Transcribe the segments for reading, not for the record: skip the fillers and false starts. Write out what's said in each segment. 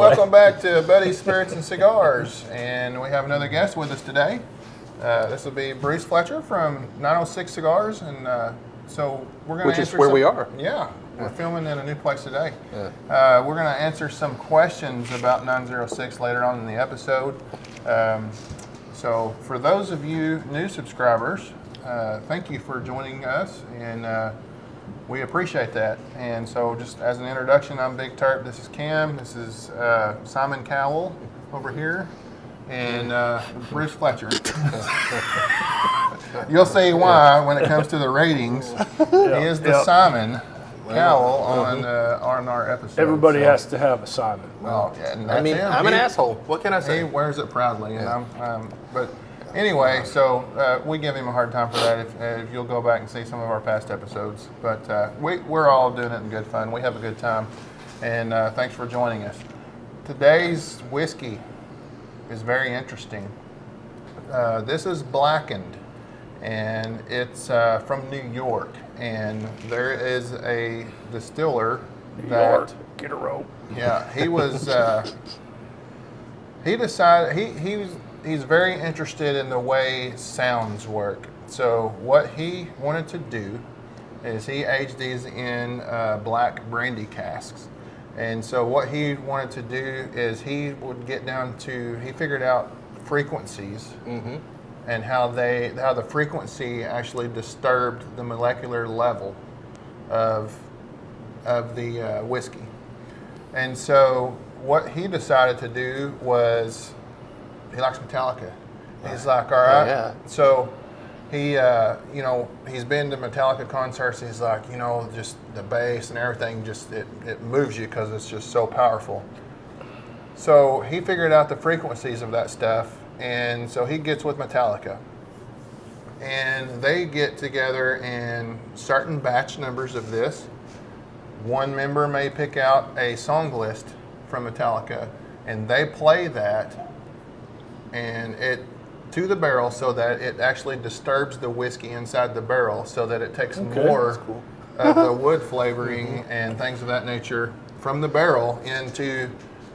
welcome back to Buddy's Spirits and Cigars, and we have another guest with us today. This will be Bruce Fletcher from 906 Cigars, and so we're going to Which is where we are. Yeah, we're filming in a new place today. Yeah. We're going to answer some questions about 906 later on in the episode. So for those of you new subscribers, thank you for joining us, and we appreciate that. And so just as an introduction, I'm Big Terp. This is Cam. This is Simon Cowell over here. And Bruce Fletcher. You'll see why when it comes to the ratings. He is the Simon Cowell on our episode. Everybody has to have a Simon. Well, yeah, and I mean, him. I'm an asshole. What can I say? He wears it proudly, and but anyway, so we give him a hard time for that. If you'll go back and see some of our past episodes, but we're all doing it in good fun. We have a good time, and thanks for joining us. Today's whiskey is very interesting. This is Blackened, and it's from New York, and there is a distiller that Get a rope. Yeah, he was. He decided he's very interested in the way sounds work. So what he wanted to do is he aged these in black brandy casks. And so what he wanted to do is he would get down to, he figured out frequencies and how the frequency actually disturbed the molecular level of the whiskey. And so what he decided to do was, he likes Metallica. He's like, all right. Yeah. So he, he's been to Metallica concerts. He's like, just the bass and everything, just it moves you because it's just so powerful. So he figured out the frequencies of that stuff, and so he gets with Metallica, and they get together and certain batch numbers of this. One member may pick out a song list from Metallica, and they play that and it to the barrel so that it actually disturbs the whiskey inside the barrel so that it takes more of the wood flavoring and things of that nature from the barrel into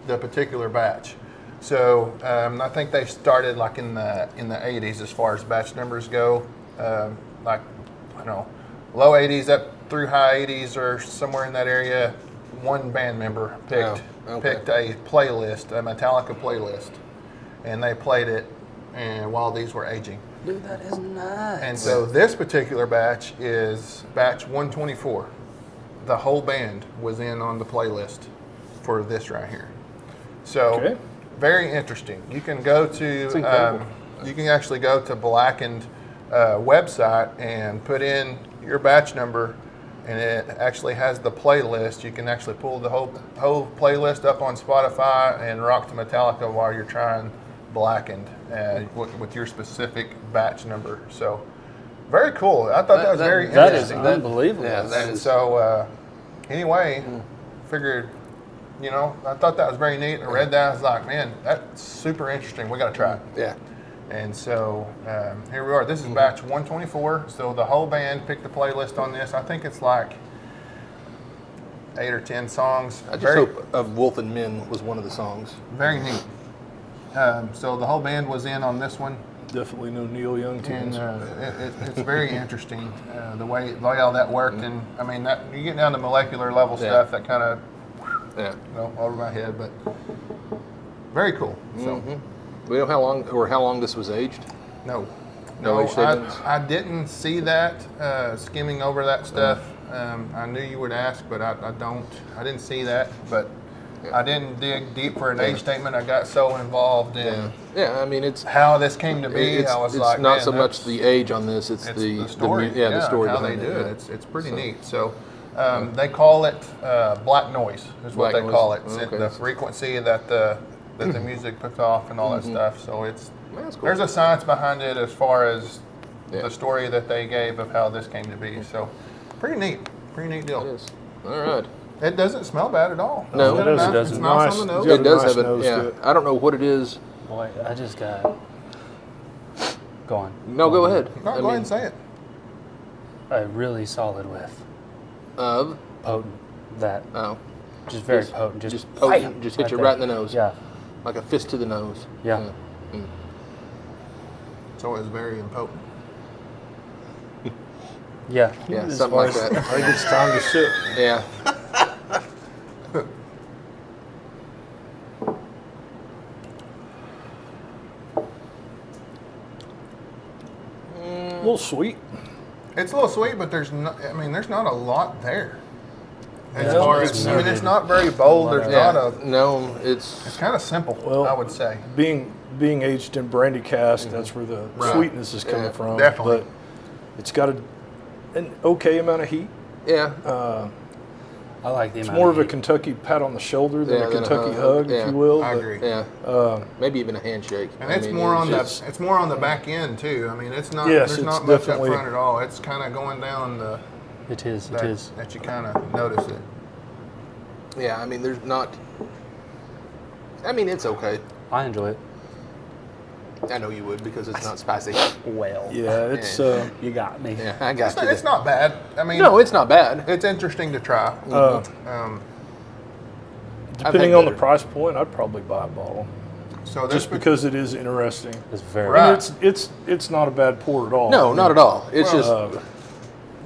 the particular batch. So I think they started like in the 80s as far as batch numbers go, low 80s up through high 80s or somewhere in that area. One band member picked a playlist, a Metallica playlist, and they played it and while these were aging. Dude, that is nice. And so this particular batch is batch 124. The whole band was in on the playlist for this right here. So very interesting. You can go to you can actually go to Blackened website and put in your batch number, and it actually has the playlist. You can actually pull the whole playlist up on Spotify and rock to Metallica while you're trying Blackened with your specific batch number. So very cool. I thought that was very interesting. That is unbelievable. Yeah, and so anyway, figured, I thought that was very neat. I read that. I was like, man, that's super interesting. We got to try it. Yeah. And so here we are. This is batch 124. So the whole band picked the playlist on this. I think it's like 8 or 10 songs. I just hope Of Wolf and Men was one of the songs. Very neat. So the whole band was in on this one. Definitely no Neil Young tunes. And it's very interesting the way all that worked. And I mean, that you get down to molecular level stuff that kind of over my head, but very cool. So. We know how long this was aged? No, age statements? I didn't see that skimming over that stuff. I knew you would ask, but I didn't see that. But I didn't dig deep for an age statement. I got so involved in I mean, it's how this came to be. I was like, not so much the age on this; it's the story. The story how they behind do it. It's pretty neat. So they call it black noise. Is what they call it. It's the frequency that the music puts off and all that stuff. So there's a science behind it as far as the story that they gave of how this came to be. So pretty neat deal. It is. All right. It doesn't smell bad at all. No, it doesn't. It's nice on the nose. It does nice have nose to it. it. I don't know what it is. Boy, I just got. Go on. No, go ahead. No, go ahead and say it. A really solid whiff. Of? Potent. That. Oh. Just very potent. Just potent. bam, Just hit you there. right in the nose. Yeah. Like a fist to the nose. Yeah. So it was very impotent. Yeah. Yeah, As something far like as- that. I think it's time to sip. Yeah. A little sweet. It's a little sweet, but there's not. I mean, there's not a lot there. As Yeah, far it's as, I mean, it's not very bold. There's Yeah. not a. No, It's it's kind of simple, Well, I would say. Being aged in brandy cask, that's where the Right. sweetness is coming Yeah, from. definitely. But it's got an okay amount of heat. yeah. I like the It's amount more of a heat. Kentucky pat on the shoulder than Yeah, a than a Kentucky hug, hug, yeah. if you will. I but, agree. Yeah. Maybe even a handshake. And I it's mean, more on the just- it's more on the back end too. I mean, it's not Yes, there's it's not much up definitely- front at all. It's kind of going down the It is. It that, is. that you kind of notice it. Yeah, I mean, there's not. I mean, it's okay. I enjoy it. I know you would because it's not spicy. Well. Yeah, it's You got me. Yeah, I got you. It's not bad. I mean, No, it's not bad. it's interesting to try. depending had on the better. price point, I'd probably buy a bottle So this just because it is interesting. It's very. Right. And it's not a bad pour at all. No, not at all. It's Well, just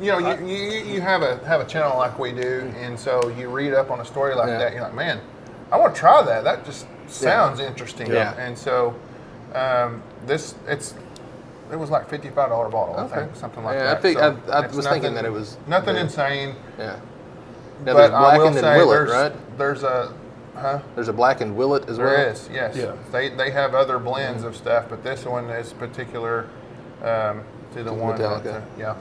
you know, you have a channel like we do, and so you read up on a story like Yeah. that, you're like, man, I want to try that. That just sounds interesting. Yeah. And so it was like $55 bottle, I think, something like Yeah, that. I think- So I it's was thinking that it was nothing very- insane. yeah. Now But there's I will blackened say and willet, right? there's a There's a blackened willet as well. there is, yes. Yeah. They have other blends of stuff, but this one is particular to the one. Metallica. That, yeah.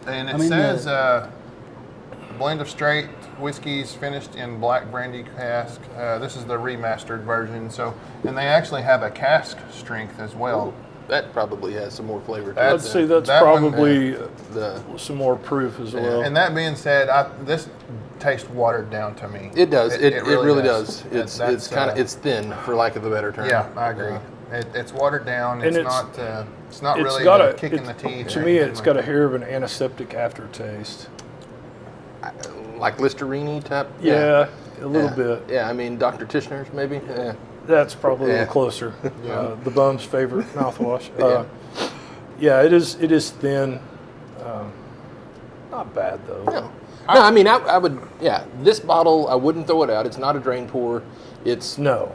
And it I mean, says blend of straight whiskeys finished in black brandy cask. This is the remastered version. So, and they actually have a cask strength as well. That probably has some more flavor to I'd it. say that's That one, probably The some more proof as well. And that being said, this tastes watered down to me. it does. It really does. It's That's, kind of it's thin, for lack of a better term. Yeah, I agree. It's watered down. And It's not it's really got a a kick in the teeth. To or me, anything it's like got a hair of an antiseptic aftertaste. Like Listerine type. Yeah, a little Yeah. bit. Yeah, I mean Dr. Tishner's maybe. Yeah. That's probably a Yeah. little closer. Yeah. The bum's favorite mouthwash. Yeah. Yeah, it is. It is thin. Not bad though. No. No, I mean I would. Yeah, this bottle I wouldn't throw it out. It's not a drain pour. It's No.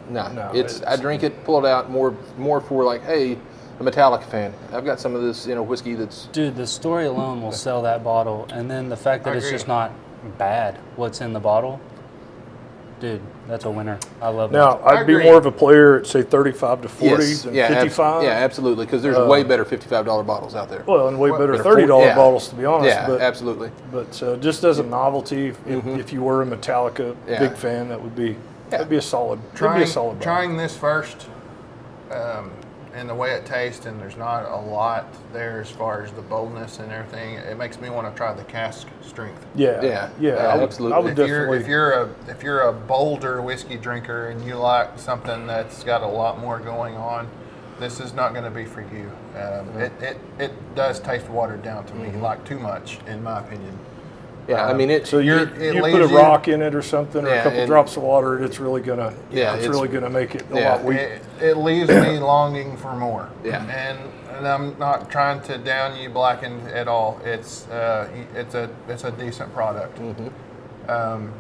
It's I drink it, pull it out more for like, hey, a Metallica fan. I've got some of this, whiskey that's. Dude, the story alone will sell that bottle, and then the fact that I it's agree. just not bad. What's in the bottle, dude? That's a winner. I love Now, that. I'd be agree. more of a player at say 35 to 40 Yes. than Yeah. 55. Yeah, absolutely. Because there's way better $55 bottles out there. Well, and way better Better $30 yeah. bottles to be honest. Yeah, but absolutely. but just as a novelty, if you were a Metallica Yeah. big fan, that'd be a solid. It'd be Trying, a solid. bottle. trying this first, and the way it tastes, and there's not a lot there as far as the boldness and everything. It makes me want to try the cask strength. Yeah. Yeah. Yeah. Yeah, I would, absolutely. I would definitely. If you're a bolder whiskey drinker and you like something that's got a lot more going on, this is not going to be for you. It does taste watered down to me, like too much, in my opinion. Yeah, I mean it. So you it put leaves a you- rock in it or something, or Yeah, a couple and- drops of water, it's really gonna Yeah, it's it's- really gonna make it a yeah, lot weak. It leaves me longing for more. Yeah. And I'm not trying to down you Blackened at all. It's a decent product.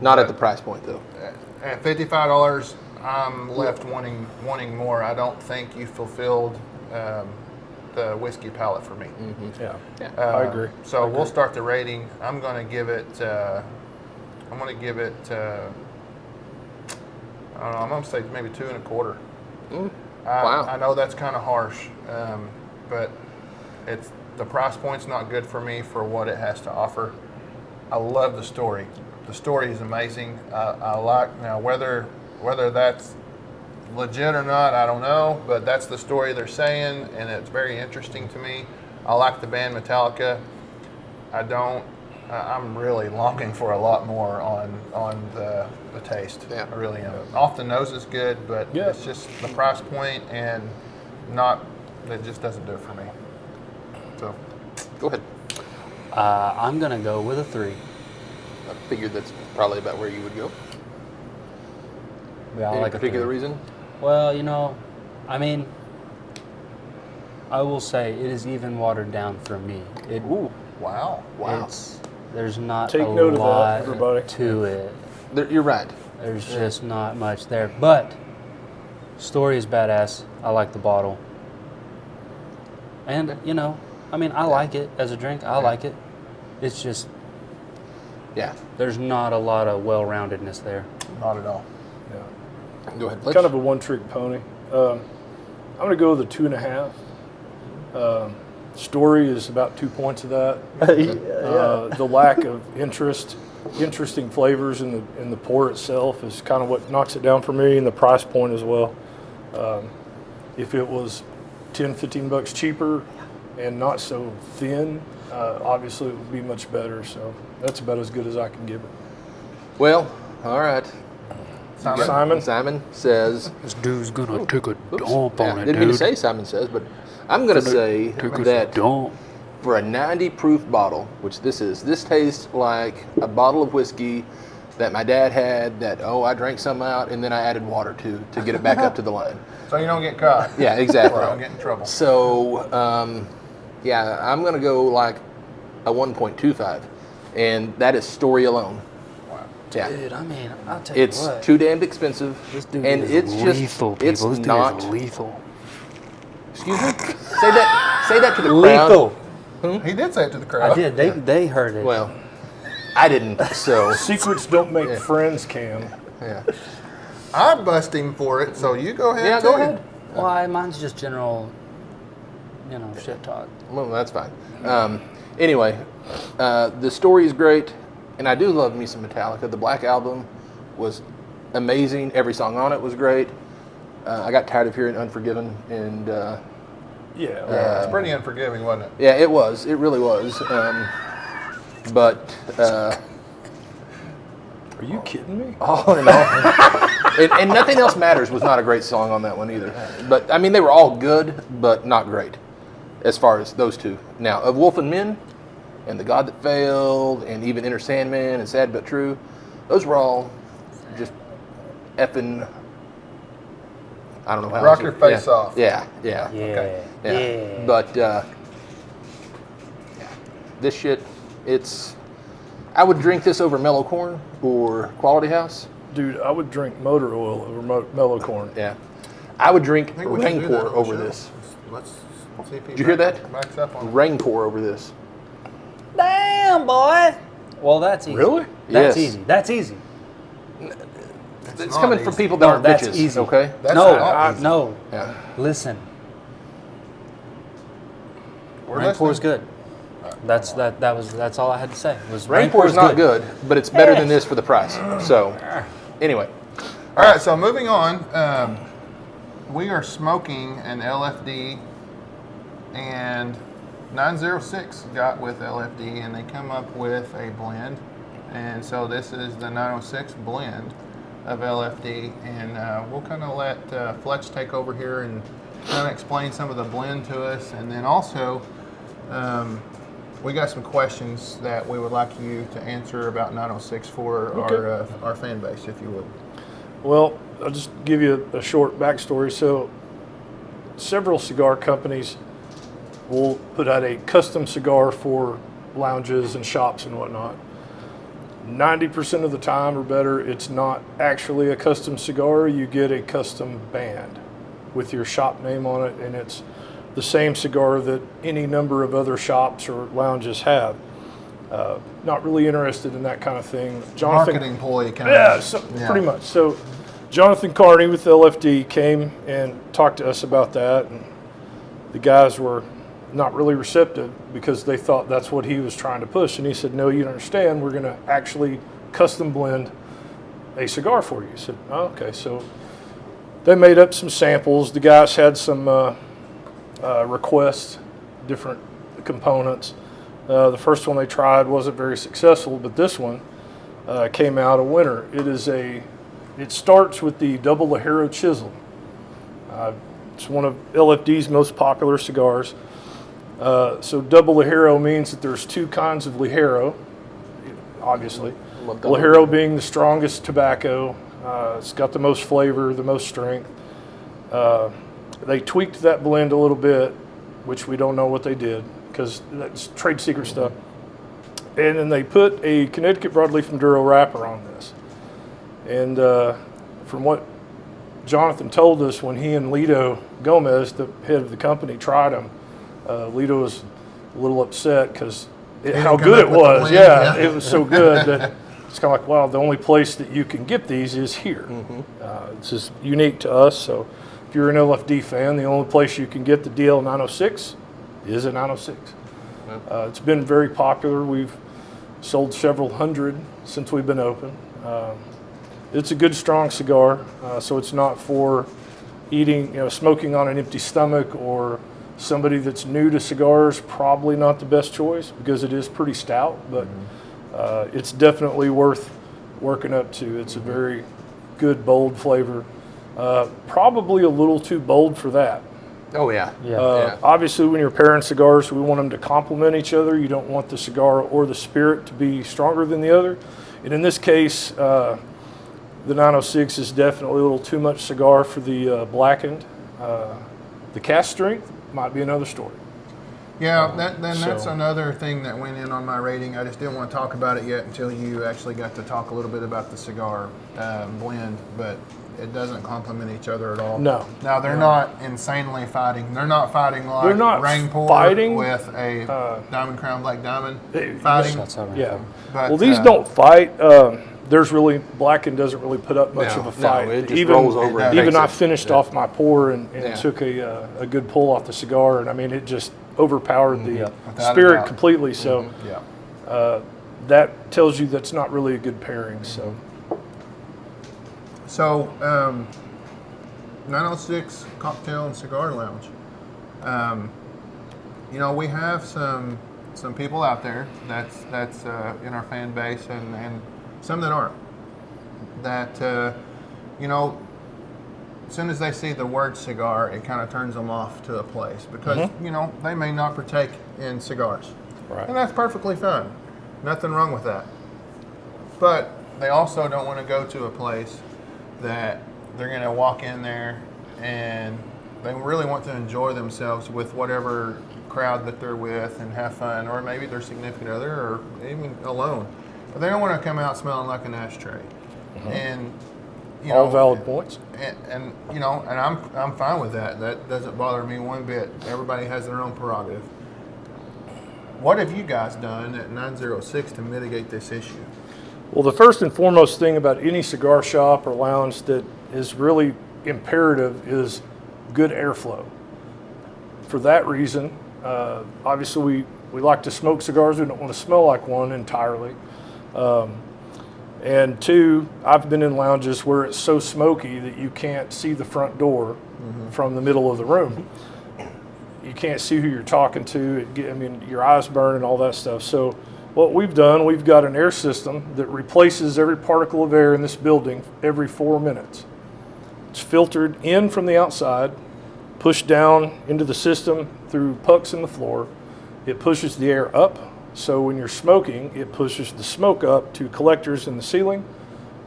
Not at the price point though. At $55, I'm left wanting more. I don't think you fulfilled the whiskey palate for me. Yeah, Yeah. I agree. So we'll start the rating. I'm going to give it. I don't know. I'm going to say maybe 2.25. Wow. I know that's kind of harsh, but the price point's not good for me for what it has to offer. I love the story. The story is amazing. I like now whether that's legit or not, I don't know, but that's the story they're saying, and it's very interesting to me. I like the band Metallica. I'm really longing for a lot more on the taste. Yeah. I really am. Off the nose is good, but Yeah. it's just the price point and it just doesn't do it for me. So Go ahead. I'm gonna go with a 3. I figured that's probably about where you would go. Yeah, I Any like a particular 3. reason? Well, I mean, I will say it is even watered down for me. Ooh, Wow. wow. There's not Take a note of that, lot everybody. to it. You're right. There's just not much there. But story is badass. I like the bottle. And, I mean, I like it as a drink. I like it. It's just Yeah. there's not a lot of well-roundedness there. Not at all. Yeah. Go ahead. Fletch. Kind of a one-trick pony. I'm going to go with a 2.5. Story is about 2 points of that. The lack of interesting flavors in the pour itself is kind of what knocks it down for me, and the price point as well. If it was $10-15 cheaper and not so thin, obviously it would be much better. So that's about as good as I can give it. Well, all right. Simon says. This dude's gonna take a Oops. dump Yeah, on it, didn't mean to dude. say Simon says, but I'm going to say that Dump. for a 90 proof bottle, which this tastes like a bottle of whiskey that my dad had that, I drank some out and then I added water to get it back up to the line. So you don't get caught. Yeah, exactly. Or don't get in trouble. So, yeah, I'm going to go like a 1.25, and that is story alone. Wow. Yeah. Dude, I mean, I'll tell you It's what. too damned expensive, This dude and is it's lethal, just people. it's This dude not. is lethal. Excuse me. Say that to the crowd. Lethal. He did say it to the crowd. I did. They heard it. Well, I didn't. So secrets don't make friends, Cam. yeah. I bust him for it, so you go ahead. Yeah, too. go ahead. Why? Mine's just general, shit talk. Well, that's fine. Anyway, the story is great, and I do love me some Metallica. The Black Album was amazing. Every song on it was great. I got tired of hearing Unforgiven, and Yeah, it's pretty unforgiving, wasn't it? yeah, it was. It really was. But Are you kidding me? all in all, and Nothing Else Matters was not a great song on that one either. But I mean, they were all good, but not great as far as those two. Now, of Wolf and Men, and The God That Failed, and even Inner Sandman and Sad But True, those were all just effing. I don't know how. Rock else your to- face yeah. off. Yeah. Yeah. Yeah. But this shit, I would drink this over Mellow Corn or Quality House. Dude, I would drink motor oil over mellow corn. Yeah. I would drink I think we should Rain do Pour that on the over show. this. Let's see if he Did you hear that? backs up on it. Rain Pour over this. Damn, boy. Well, that's easy. Really? That's Yes. easy. That's easy. It's not coming from easy. people that No, aren't that's bitches, easy. okay? That's No, not easy. no. Yeah. Listen. We're Rain Pour is listening. good. That's all I had to say. Was Rain Pour is not good. good, but it's better than this for the price. So, anyway. All right, so moving on, we are smoking an LFD, and 906 got with LFD, and they come up with a blend, and so this is the 906 blend of LFD, and we'll kind of let Fletch take over here and kind of explain some of the blend to us, and then also we got some questions that we would like you to answer about 906 for our fan base, if you would. Well, I'll just give you a short backstory. So, several cigar companies will put out a custom cigar for lounges and shops and whatnot. 90% of the time or better, it's not actually a custom cigar. You get a custom band with your shop name on it, and it's the same cigar that any number of other shops or lounges have. Not really interested in that kind of thing. Marketing ploy kind Yeah, of. so, pretty much. So Jonathan Carney with LFD came and talked to us about that, and the guys were not really receptive because they thought that's what he was trying to push. And he said, no, you don't understand. We're going to actually custom blend a cigar for you. I said, oh, okay. So they made up some samples. The guys had some requests, different components. The first one they tried wasn't very successful, but this one came out a winner. It starts with the double Ligero chisel. It's one of LFD's most popular cigars. So double Ligero means that there's two kinds of Ligero, obviously. Ligero being the strongest tobacco, It's got the most flavor, the most strength. They tweaked that blend a little bit, which we don't know what they did because that's trade secret stuff. And then they put a Connecticut broadleaf Maduro wrapper on this. And from what Jonathan told us, when he and Lito Gomez, the head of the company, tried them, Lito was a little upset because how good it was. Yeah, it was so good that it's kind of like, wow, the only place that you can get these is here. It's just unique to us. So if you're an LFD fan, the only place you can get the DL 906 is a 906. It's been very popular. We've sold several hundred since we've been open. It's a good, strong cigar, so it's not for eating, smoking on an empty stomach, or somebody that's new to cigars. Probably not the best choice because it is pretty stout, but it's definitely worth working up to. It's a very good, bold flavor. Probably a little too bold for that. Oh, yeah. Obviously, when you're pairing cigars, we want them to complement each other. You don't want the cigar or the spirit to be stronger than the other. And in this case, the 906 is definitely a little too much cigar for the Blackened. The cast strength might be another story. Yeah, that's another thing that went in on my rating. I just didn't want to talk about it yet until you actually got to talk a little bit about the cigar blend, but it doesn't complement each other at all. No. Now, they're not insanely fighting. They're not fighting like They're not Rainpour fighting, with a Diamond Crown Black Diamond fighting. Yeah. But, Well, these don't fight. There's really, Blackened doesn't really put up much of a fight. it just rolls over and Even takes I it. finished off my pour and took a good pull off the cigar, and I mean, it just overpowered the Without a spirit doubt. completely. So Yeah. that tells you that's not really a good pairing. So, 906 Cocktail and Cigar Lounge. We have some people out there that's in our fan base, and some that aren't. That as soon as they see the word cigar, it kind of turns them off to a place because they may not partake in cigars, Right. and that's perfectly fine. Nothing wrong with that. But they also don't want to go to a place that they're going to walk in there and they really want to enjoy themselves with whatever crowd that they're with and have fun, or maybe their significant other, or even alone. But they don't want to come out smelling like an ashtray. And All valid points. And I'm fine with that. That doesn't bother me one bit. Everybody has their own prerogative. What have you guys done at 906 to mitigate this issue? Well, the first and foremost thing about any cigar shop or lounge that is really imperative is good airflow. For that reason, obviously we like to smoke cigars. We don't want to smell like one entirely. And two, I've been in lounges where it's so smoky that you can't see the front door from the middle of the room. You can't see who you're talking to. Your eyes burn and all that stuff. So what we've done, we've got an air system that replaces every particle of air in this building every 4 minutes. It's filtered in from the outside, pushed down into the system through pucks in the floor. It pushes the air up. So when you're smoking, it pushes the smoke up to collectors in the ceiling,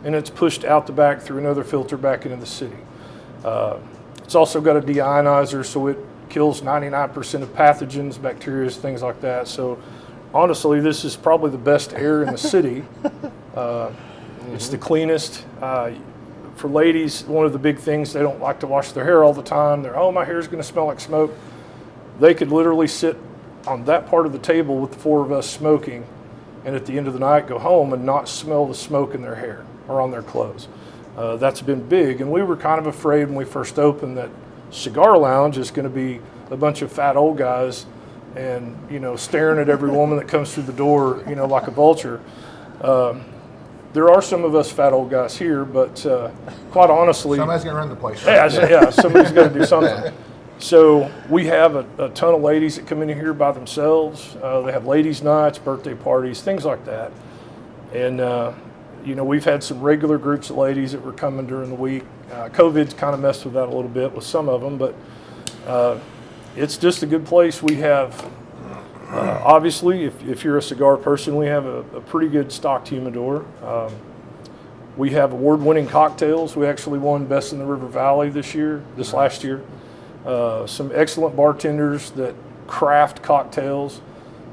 and it's pushed out the back through another filter back into the city. It's also got a deionizer, so it kills 99% of pathogens, bacteria, things like that. So honestly, this is probably the best air in the city. It's the cleanest. For ladies, one of the big things, they don't like to wash their hair all the time. My hair's going to smell like smoke. They could literally sit on that part of the table with the four of us smoking, and at the end of the night go home and not smell the smoke in their hair or on their clothes. That's been big, and we were kind of afraid when we first opened that cigar lounge is going to be a bunch of fat old guys and staring at every woman that comes through the door like a vulture. There are some of us fat old guys here, but quite honestly, Somebody's going to run the place. yeah, somebody's got to do something. So we have a ton of ladies that come in here by themselves. They have ladies' nights, birthday parties, things like that. And, we've had some regular groups of ladies that were coming during the week. COVID's kind of messed with that a little bit with some of them, but it's just a good place. We have, obviously, if you're a cigar person, we have a pretty good stocked humidor. We have award-winning cocktails. We actually won Best in the River Valley this last year. Some excellent bartenders that craft cocktails.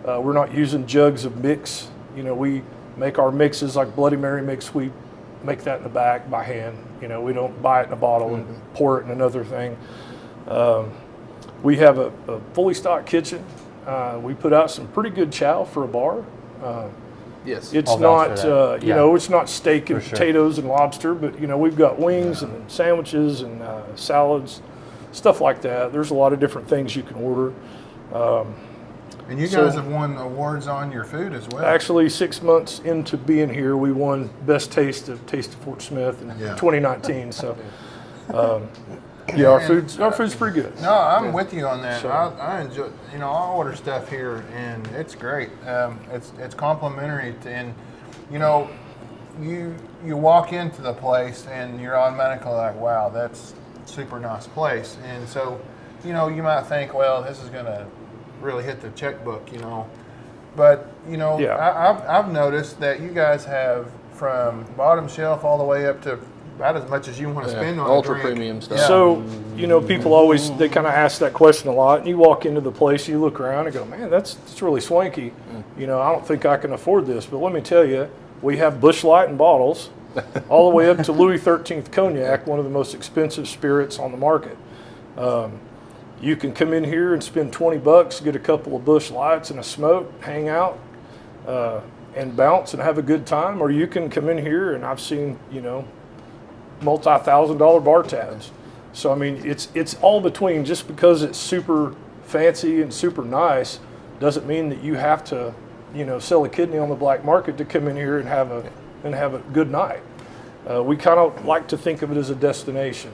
We're not using jugs of mix. We make our mixes like Bloody Mary mix. We make that in the back by hand. We don't buy it in a bottle and pour it in another thing. We have a fully stocked kitchen. We put out some pretty good chow for a bar. Yes. It's I'll not, vouch for that. it's not steak and For sure. potatoes and lobster, but we've got wings and sandwiches and salads, stuff like that. There's a lot of different things you can order. And you guys have won awards on your food as well. Actually, 6 months into being here, we won Best Taste of Fort Smith in 2019. So, our food's pretty good. No, I'm with you on that. So- I enjoy. I order stuff here, and it's great. It's complimentary, and you walk into the place, and you're automatically like, wow, that's a super nice place. And so, you might think, well, this is gonna really hit the checkbook, But I've noticed that you guys have from bottom shelf all the way up to about as much as you want to spend on ultra a drink. premium stuff. Yeah. So, people always, they kind of ask that question a lot. And you walk into the place, you look around and go, man, that's really swanky. I don't think I can afford this. But let me tell you, we have Busch Light in bottles all the way up to Louis XIII Cognac, one of the most expensive spirits on the market. You can come in here and spend $20, get a couple of Busch Lights and a smoke, hang out, and bounce and have a good time. Or you can come in here, and I've seen, multi-$1,000 bar tabs. So I mean, it's all between. Just because it's super fancy and super nice doesn't mean that you have to, sell a kidney on the black market to come in here and have a good night. We kind of like to think of it as a destination.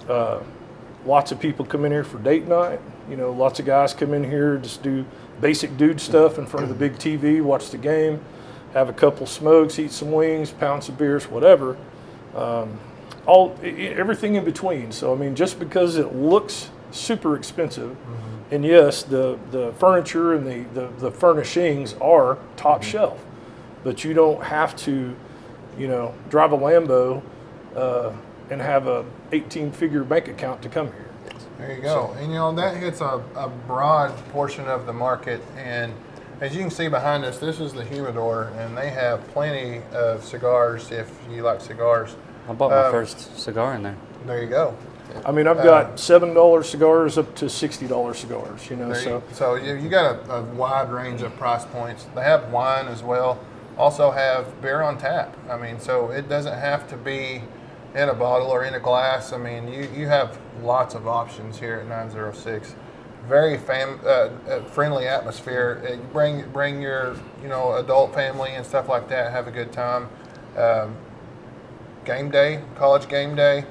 Lots of people come in here for date night. Lots of guys come in here, just do basic dude stuff in front of the big TV, watch the game, have a couple smokes, eat some wings, pound some beers, whatever. Everything in between. So I mean, just because it looks super expensive, and yes, the furniture and the furnishings are top shelf, but you don't have to, drive a Lambo and have a 18-figure bank account to come here. There you go. And that hits a broad portion of the market. And as you can see behind us, this is the humidor, and they have plenty of cigars if you like cigars. I bought my first cigar in there. There you go. I mean, I've got $7 cigars up to $60 cigars, So you got a wide range of price points. They have wine as well. Also have beer on tap. I mean, so it doesn't have to be in a bottle or in a glass. I mean, you have lots of options here at 906. Very friendly atmosphere. Bring your adult family and stuff like that. Have a good time. Game day, college game day.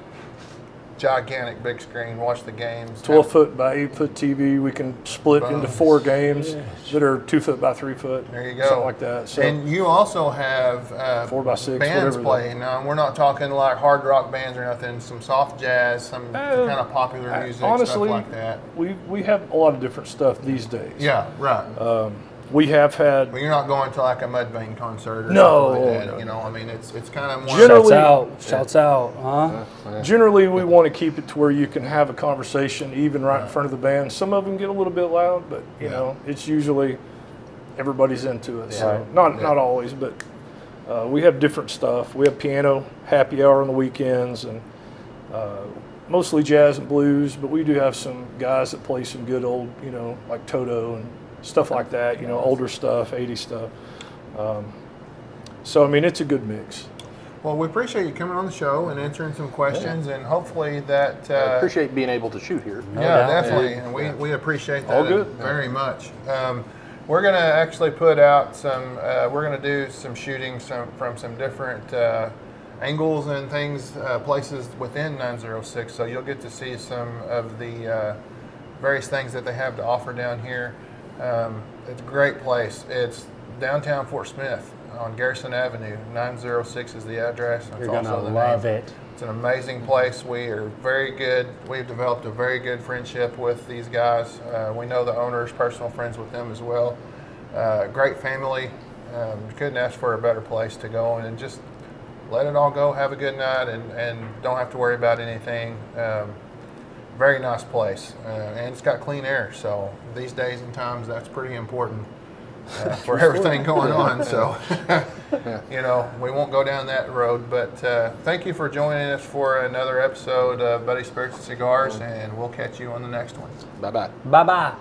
Gigantic big screen. Watch the games. 12-foot by 8-foot TV. We can split into 4 games that are 2-foot by 3-foot. There you go. Something like that. So, and you also have 4 by 6 bands whatever playing. Now, we're not talking like hard rock bands or nothing. Some soft jazz, some kind of popular music, honestly, stuff like that. we have a lot of different stuff these days. Yeah, right. We have had. Well, you're not going to like a Mudvayne concert or No, something like that. no, I mean, it's kind of more. Generally- Shouts out, huh? Generally, we want to keep it to where you can have a conversation even right in front of the band. Some of them get a little bit loud, but it's usually everybody's into it. So not always, but we have different stuff. We have piano, happy hour on the weekends, and mostly jazz and blues. But we do have some guys that play some good old, like Toto and stuff like that. Older stuff, 80s stuff. So I mean, it's a good mix. Well, we appreciate you coming on the show and answering some questions, and hopefully that. I appreciate being able to shoot here. Yeah, doubt. definitely, and we appreciate that All good. very much. We're going to actually put out some. We're going to do some shooting from some different angles and things, places within 906. So you'll get to see some of the various things that they have to offer down here. It's a great place. It's downtown Fort Smith on Garrison Avenue. 906 is the address. That's You're gonna also the love name. it. It's an amazing place. We are very good. We've developed a very good friendship with these guys. We know the owners, personal friends with them as well. Great family. Couldn't ask for a better place to go and just let it all go, have a good night, and don't have to worry about anything. Very nice place, and it's got clean air. So these days and times, that's pretty important for everything going on. So, you know, we won't go down that road. But thank you for joining us for another episode of Buddy Spirits and Cigars, and we'll catch you on the next one. Bye-bye. Bye bye.